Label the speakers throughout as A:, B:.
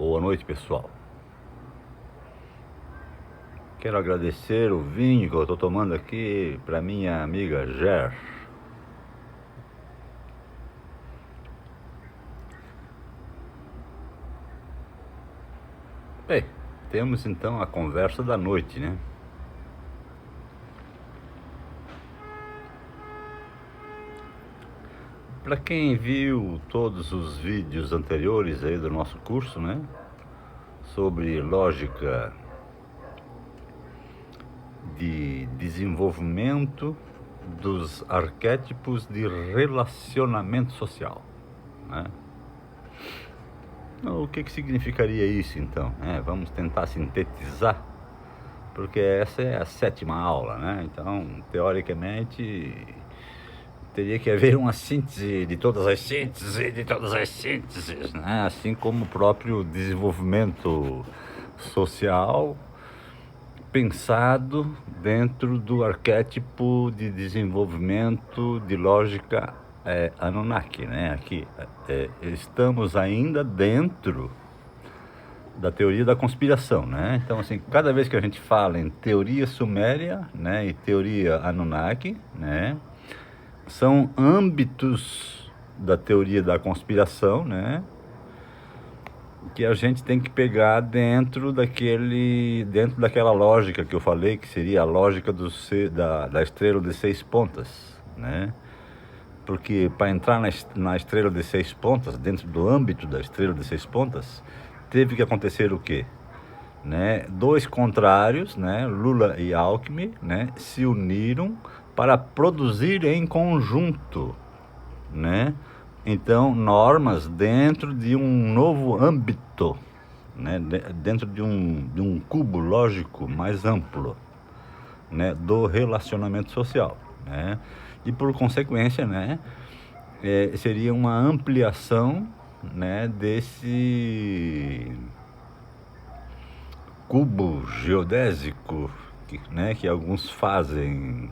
A: Boa noite, pessoal. Quero agradecer o vinho que eu estou tomando aqui para minha amiga Ger. Bem, temos então a conversa da noite, né? Para quem viu todos os vídeos anteriores aí do nosso curso, né? Sobre lógica de desenvolvimento dos arquétipos de relacionamento social, né? O que significaria isso, então? Vamos tentar sintetizar, porque essa é a 7ª aula, né? Então, teoricamente, teria que haver uma síntese de todas as sínteses, né? Assim como o próprio desenvolvimento social pensado dentro do arquétipo de desenvolvimento de lógica Anunnaki, né? Aqui estamos ainda dentro da teoria da conspiração, né? Então, assim, cada vez que a gente fala em teoria suméria, né, e teoria Anunnaki, né, são âmbitos da teoria da conspiração, né, que a gente tem que pegar dentro daquela lógica que eu falei, que seria a lógica da estrela de 6 pontas, né? Porque para entrar na estrela de 6 pontas, dentro do âmbito da estrela de 6 pontas, teve que acontecer o quê? Né? Dois contrários, né? Lula e Alckmin, né? Se uniram para produzir em conjunto, né? Então, normas dentro de um novo âmbito, né? Dentro de um cubo lógico mais amplo, né? Do relacionamento social, né? E por consequência, né? Seria uma ampliação, né? Desse cubo geodésico, que alguns fazem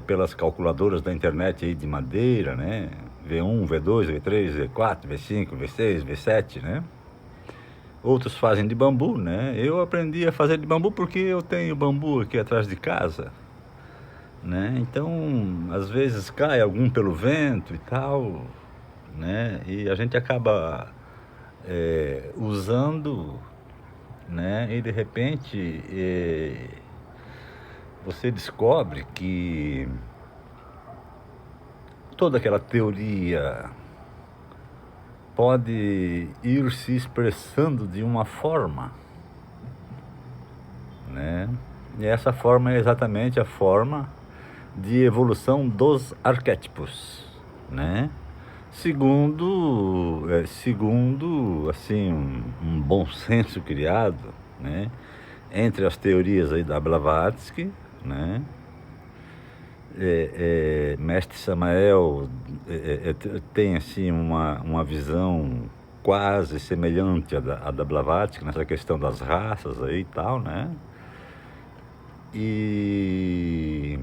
A: pelas calculadoras da internet aí de madeira, né? V1, V2, V3, V4, V5, V6, V7, né? Outros fazem de bambu, né? Eu aprendi a fazer de bambu porque eu tenho bambu aqui atrás de casa, né? Então, às vezes cai algum pelo vento e tal, né? E a gente acaba usando, né? E de repente você descobre que toda aquela teoria pode ir se expressando de uma forma, né? E essa forma é exatamente a forma de evolução dos arquétipos, né? Segundo assim, um bom senso criado, né? Entre as teorias aí da Blavatsky, né? Mestre Samael tem assim uma visão quase semelhante à da Blavatsky nessa questão das raças aí e tal, né? E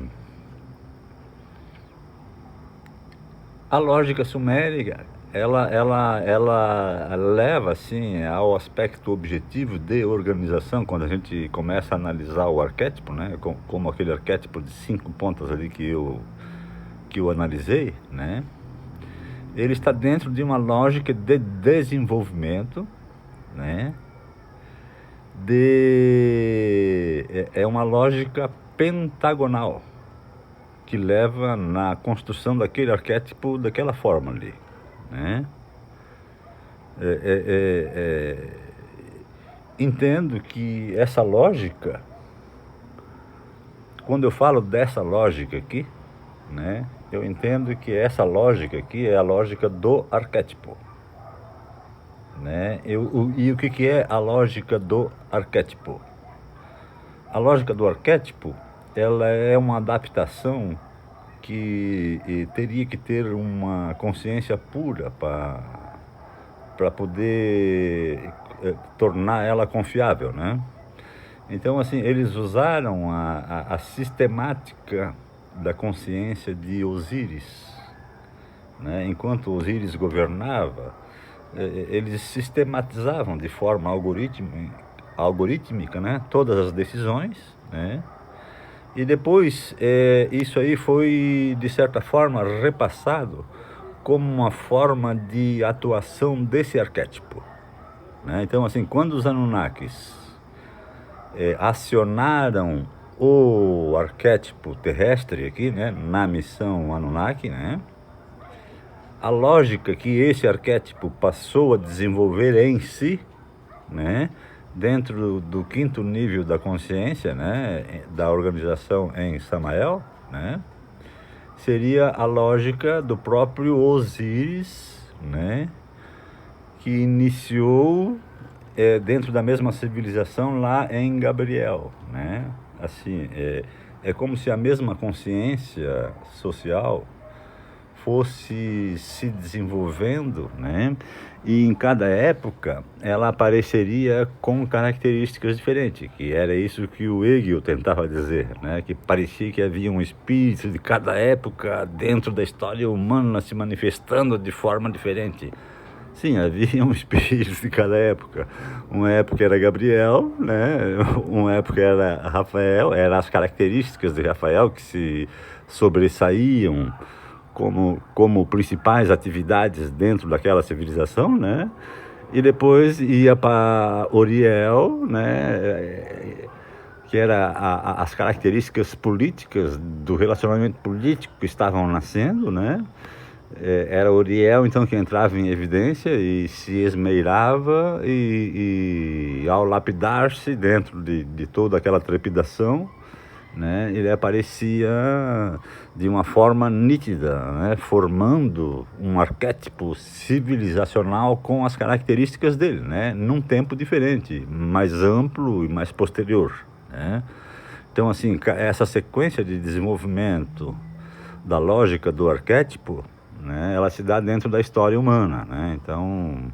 A: a lógica sumérica, ela leva assim ao aspecto objetivo de organização, quando a gente começa a analisar o arquétipo, né, como aquele arquétipo de 5 pontas ali que eu analisei, né? Ele está dentro de uma lógica de desenvolvimento, né? É uma lógica pentagonal, que leva na construção daquele arquétipo daquela forma ali, né? Entendo que essa lógica, quando eu falo dessa lógica aqui, né? Eu entendo que essa lógica aqui é a lógica do arquétipo, né? E o que é a lógica do arquétipo? A lógica do arquétipo, ela é uma adaptação que teria que ter uma consciência pura para poder tornar ela confiável, né? Então, assim, eles usaram a sistemática da consciência de Osíris, né? Enquanto Osíris governava, eles sistematizavam de forma algorítmica, né, todas as decisões, né? E depois isso aí foi, de certa forma, repassado como uma forma de atuação desse arquétipo, né? Então, assim, quando os Anunnakis acionaram o arquétipo terrestre aqui, né, na missão Anunnaki, né, a lógica que esse arquétipo passou a desenvolver em si, né, dentro do quinto nível da consciência, né, da organização em Samael, né, seria a lógica do próprio Osíris, né, que iniciou dentro da mesma civilização lá em Gabriel, né? Assim, é como se a mesma consciência social fosse se desenvolvendo, né? E em cada época ela apareceria com características diferentes, que era isso que o Hegel tentava dizer, né? Que parecia que havia um espírito de cada época dentro da história humana se manifestando de forma diferente. Sim, havia um espírito de cada época. Uma época era Gabriel, né? Uma época era Rafael, eram as características de Rafael que se sobressaíam como principais atividades dentro daquela civilização, né? E depois ia para Oriel, né? Que era as características políticas do relacionamento político que estavam nascendo, né? Era Oriel, então, que entrava em evidência e se esmeirava e ao lapidar-se dentro de toda aquela trepidação, né, ele aparecia de uma forma nítida, né, formando um arquétipo civilizacional com as características dele, né, num tempo diferente, mais amplo e mais posterior, né. Então, assim, essa sequência de desenvolvimento da lógica do arquétipo, né, ela se dá dentro da história humana, né? Então,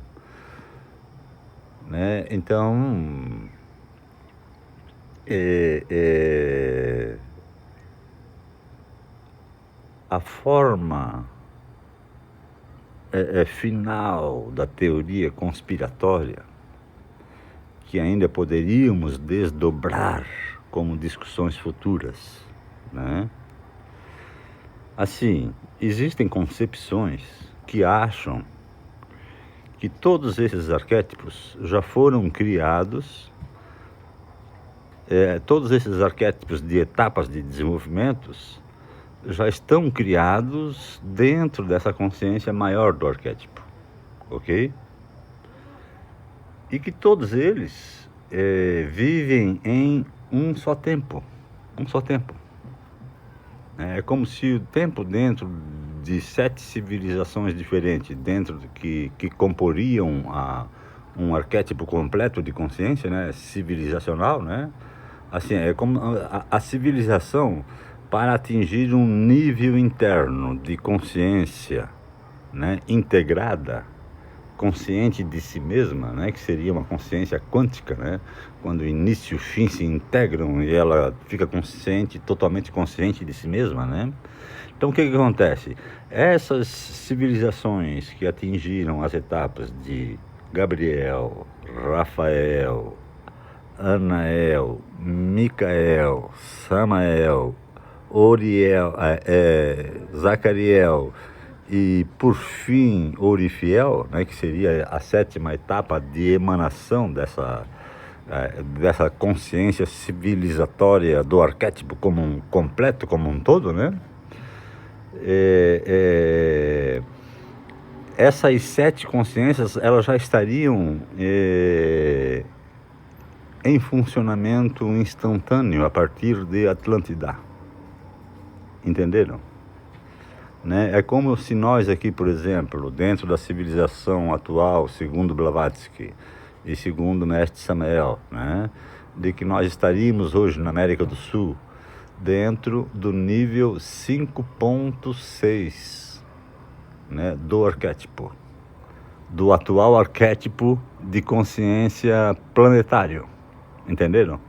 A: a forma final da teoria conspiratória, que ainda poderíamos desdobrar como discussões futuras, né? Assim, existem concepções que acham que todos esses arquétipos já foram criados, todos esses arquétipos de etapas de desenvolvimentos já estão criados dentro dessa consciência maior do arquétipo, ok? E que todos eles vivem em um só tempo. É como se o tempo dentro de 7 civilizações diferentes, dentro que comporiam um arquétipo completo de consciência, né, civilizacional, né? Assim, é como a civilização, para atingir um nível interno de consciência, né, integrada, consciente de si mesma, né, que seria uma consciência quântica, né, quando o início e o fim se integram e ela fica consciente, totalmente consciente de si mesma, né? Então, o que acontece? Essas civilizações que atingiram as etapas de Gabriel, Rafael, Anael, Micael, Samael, Oriel, Zacariel e, por fim, Orifiel, né, que seria a 7ª etapa de emanação dessa consciência civilizatória do arquétipo como um completo, como um todo, né? Essas 7 consciências, elas já estariam em funcionamento instantâneo a partir de Atlântida. Entenderam? Né? É como se nós aqui, por exemplo, dentro da civilização atual, segundo Blavatsky e segundo o mestre Samael, né, de que nós estaríamos hoje na América do Sul dentro do nível 5.6, né, do arquétipo, do atual arquétipo de consciência planetário. Entenderam?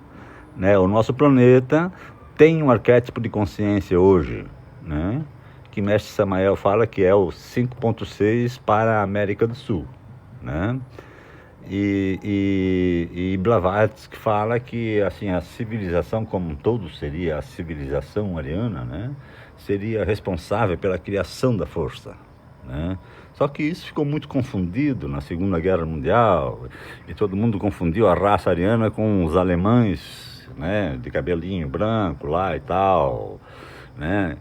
A: Né? O nosso planeta tem um arquétipo de consciência hoje, né, que mestre Samael fala que é o 5.6 para a América do Sul, né? E Blavatsky fala que assim, a civilização como um todo seria a civilização ariana, né? Seria responsável pela criação da força, né? Só que isso ficou muito confundido na Segunda Guerra Mundial, e todo mundo confundiu a raça ariana com os alemães, né? De cabelinho branco lá e tal, né?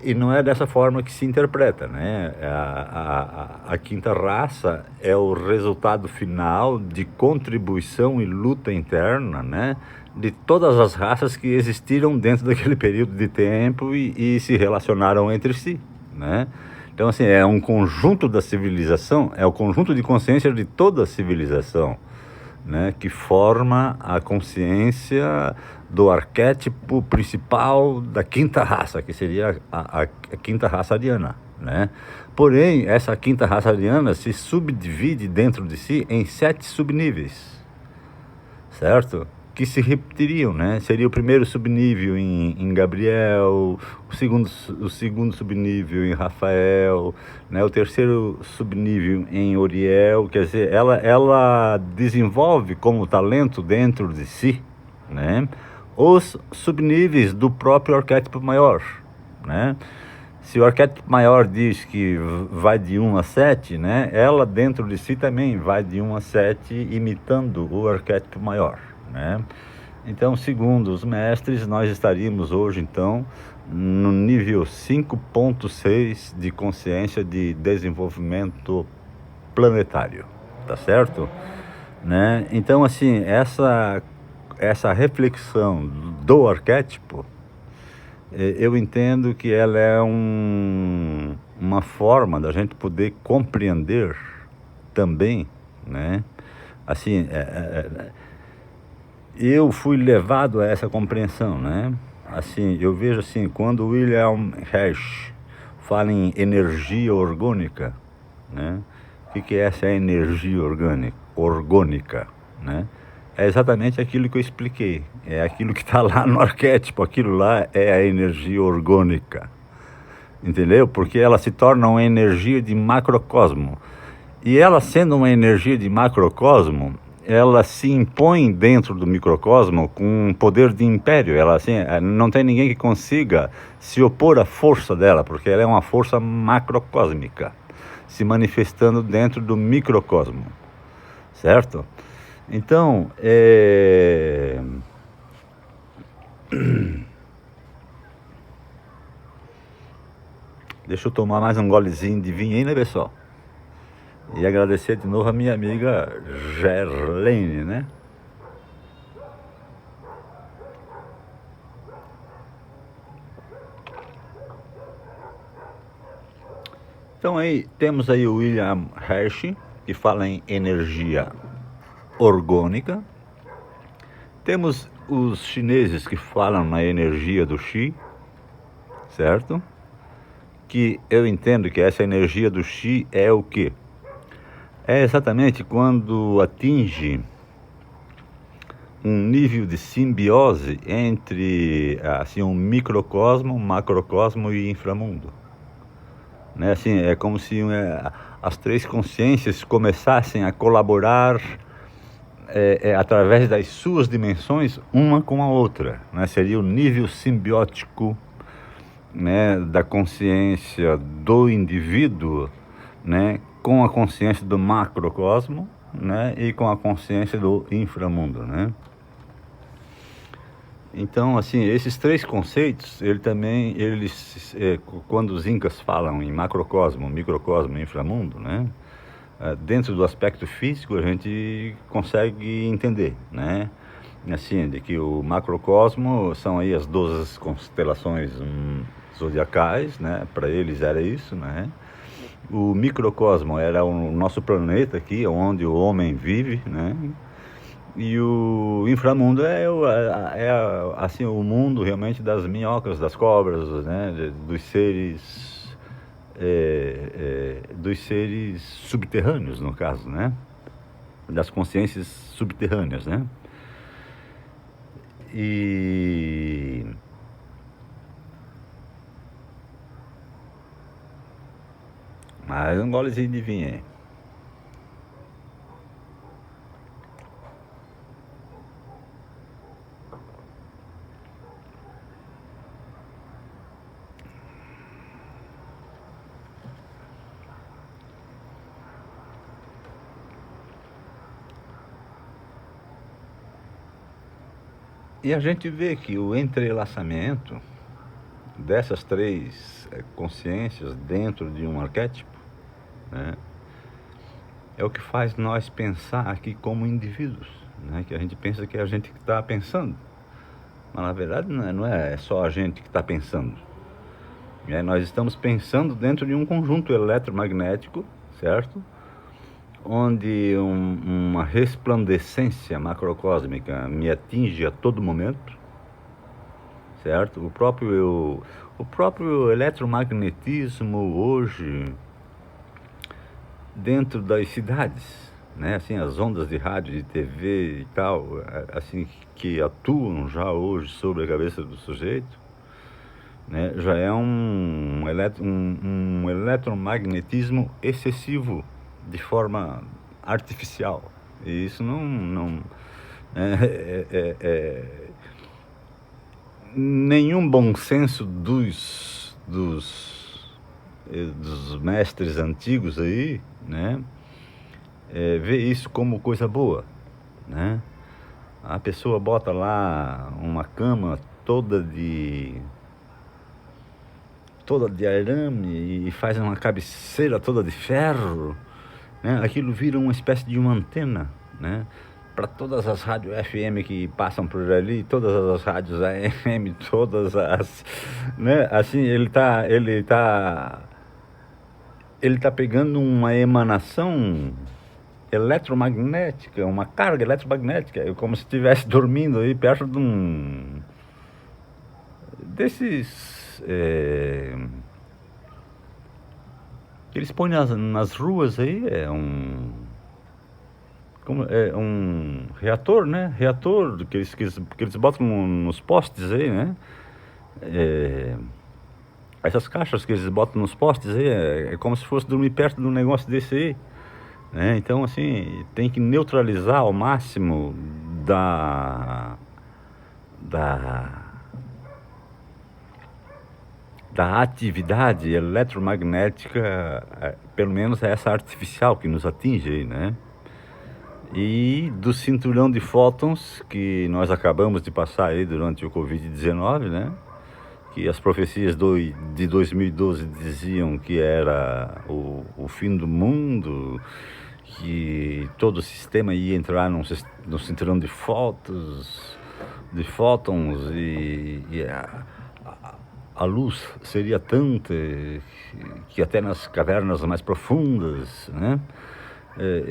A: E não é dessa forma que se interpreta, né? A quinta raça é o resultado final de contribuição e luta interna, né? De todas as raças que existiram dentro daquele período de tempo e se relacionaram entre si, né? Então, assim, é um conjunto da civilização, é o conjunto de consciência de toda a civilização, né, que forma a consciência do arquétipo principal da quinta raça, que seria a quinta raça ariana, né? Porém, essa quinta raça ariana se subdivide dentro de si em 7 subníveis, certo? Que se repetiriam, né? Seria o primeiro subnível em Gabriel, o segundo subnível em Rafael, né? O terceiro subnível em Uriel. Quer dizer, ela desenvolve como talento dentro de si, né? Os subníveis do próprio arquétipo maior, né? Se o arquétipo maior diz que vai de 1 a 7, né? Ela dentro de si também vai de 1 a 7, imitando o arquétipo maior, né? Então, segundo os mestres, nós estaríamos hoje, então, no nível 5.6 de consciência de desenvolvimento planetário, tá certo? Né? Então, assim, essa reflexão do arquétipo, eu entendo que ela é uma forma da gente poder compreender também, né? Assim, eu fui levado a essa compreensão, né? Assim, eu vejo assim, quando William Reich fala em energia orgânica, né? O que é essa energia orgânica, né? É exatamente aquilo que eu expliquei, é aquilo que está lá no arquétipo, aquilo lá é a energia orgânica, entendeu? Porque ela se torna uma energia de macrocosmo, e ela sendo uma energia de macrocosmo, ela se impõe dentro do microcosmo com um poder de império. Ela assim, não tem ninguém que consiga se opor à força dela, porque ela é uma força macrocósmica, se manifestando dentro do microcosmo, certo? Então, deixa eu tomar mais um golezinho de vinho aí, né, pessoal? E agradecer de novo a minha amiga Gerlene, né? Então aí, temos aí o William Hershey, que fala em energia orgânica. Temos os chineses que falam na energia do Qi, certo? Que eu entendo que essa energia do Qi é o quê? É exatamente quando atinge um nível de simbiose entre assim, um microcosmo, macrocosmo e inframundo. Né? Assim, é como se as 3 consciências começassem a colaborar através das suas dimensões, uma com a outra, né? Seria o nível simbiótico, né, da consciência do indivíduo, né, com a consciência do macrocosmo, né, e com a consciência do inframundo, né? Então, assim, esses 3 conceitos, quando os incas falam em macrocosmo, microcosmo e inframundo, né, dentro do aspecto físico a gente consegue entender, né? Assim, de que o macrocosmo são aí as 12 constelações zodiacais, né? Para eles era isso, né? O microcosmo era o nosso planeta aqui, onde o homem vive, né? E o inframundo assim, o mundo realmente das minhocas, das cobras, né? Dos seres subterrâneos, no caso, né? Das consciências subterrâneas, né? E Mas um golezinho de vinho aí. E a gente vê que o entrelaçamento dessas três consciências dentro de um arquétipo, né, é o que faz nós pensar aqui como indivíduos, né, que a gente pensa que é a gente que está pensando, mas na verdade não é só a gente que está pensando. Nós estamos pensando dentro de um conjunto eletromagnético, certo? Onde uma resplandecência macrocósmica me atinge a todo momento, certo? O próprio eletromagnetismo hoje dentro das cidades, né? Assim, as ondas de rádio, de TV e tal, assim, que atuam já hoje sobre a cabeça do sujeito, né? Já é um eletromagnetismo excessivo de forma artificial. E isso não nenhum bom senso dos mestres antigos aí, né, vê isso como coisa boa, né? A pessoa bota lá uma cama toda de arame e faz uma cabeceira toda de ferro, né? Aquilo vira uma espécie de uma antena, né, para todas as rádios FM que passam por ali, todas as rádios AM, todas as, né, assim, ele tá pegando uma emanação eletromagnética, uma carga eletromagnética, como se estivesse dormindo aí perto de desses que eles põem nas ruas aí, é um reator, né? Reator que eles botam nos postes aí, né? Essas caixas que eles botam nos postes aí, é como se fosse dormir perto de um negócio desse aí, né? Então, assim, tem que neutralizar ao máximo da atividade eletromagnética, pelo menos essa artificial que nos atinge aí, né? E do cinturão de fótons que nós acabamos de passar aí durante o Covid-19, né? Que as profecias de 2012 diziam que era o fim do mundo, que todo o sistema ia entrar no cinturão de fótons e a luz seria tanta que até nas cavernas mais profundas, né,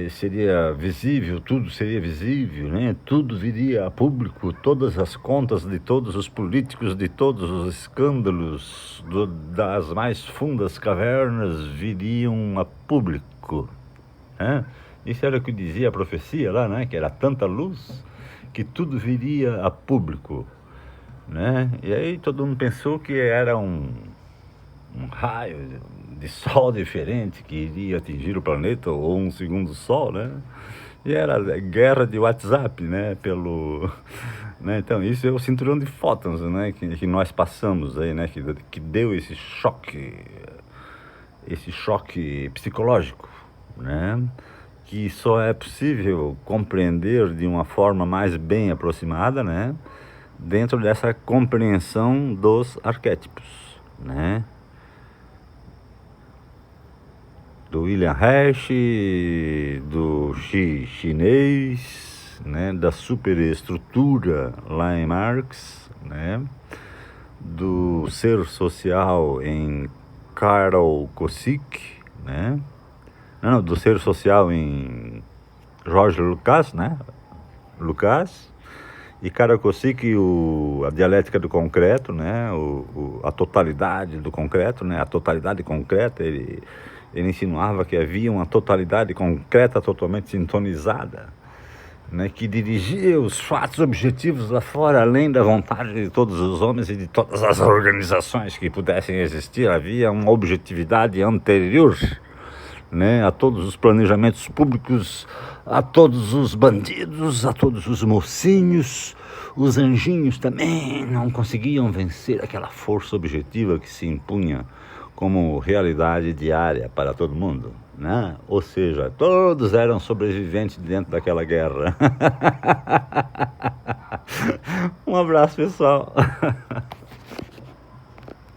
A: seria visível, tudo seria visível, né? Tudo viria a público, todas as contas de todos os políticos, de todos os escândalos das mais fundas cavernas viriam a público, né? Isso era o que dizia a profecia lá, né? Que era tanta luz que tudo viria a público, né? E aí todo mundo pensou que era um raio de sol diferente que iria atingir o planeta, ou um segundo sol, né? E era guerra de WhatsApp, né? Né? Então isso é o cinturão de fótons, né? Que nós passamos aí, né? Que deu esse choque psicológico, né? Que só é possível compreender de uma forma mais bem aproximada, né, dentro dessa compreensão dos arquétipos, né? Do William Reich, do Xi chinês, né, da superestrutura lá em Marx, né, do ser social em Karol Kosick, né? Não, do ser social em Jorge Lucas, né? Lucas. E Karol Kosick, a dialética do concreto, né? A totalidade do concreto, né? A totalidade concreta, ele insinuava que havia uma totalidade concreta totalmente sintonizada, né? Que dirigia os fatos objetivos lá fora, além da vontade de todos os homens e de todas as organizações que pudessem existir. Havia uma objetividade anterior, né, a todos os planejamentos públicos, a todos os bandidos, a todos os mocinhos. Os anjinhos também não conseguiam vencer aquela força objetiva que se impunha como realidade diária para todo mundo, né? Ou seja, todos eram sobreviventes dentro daquela guerra. Um abraço, pessoal.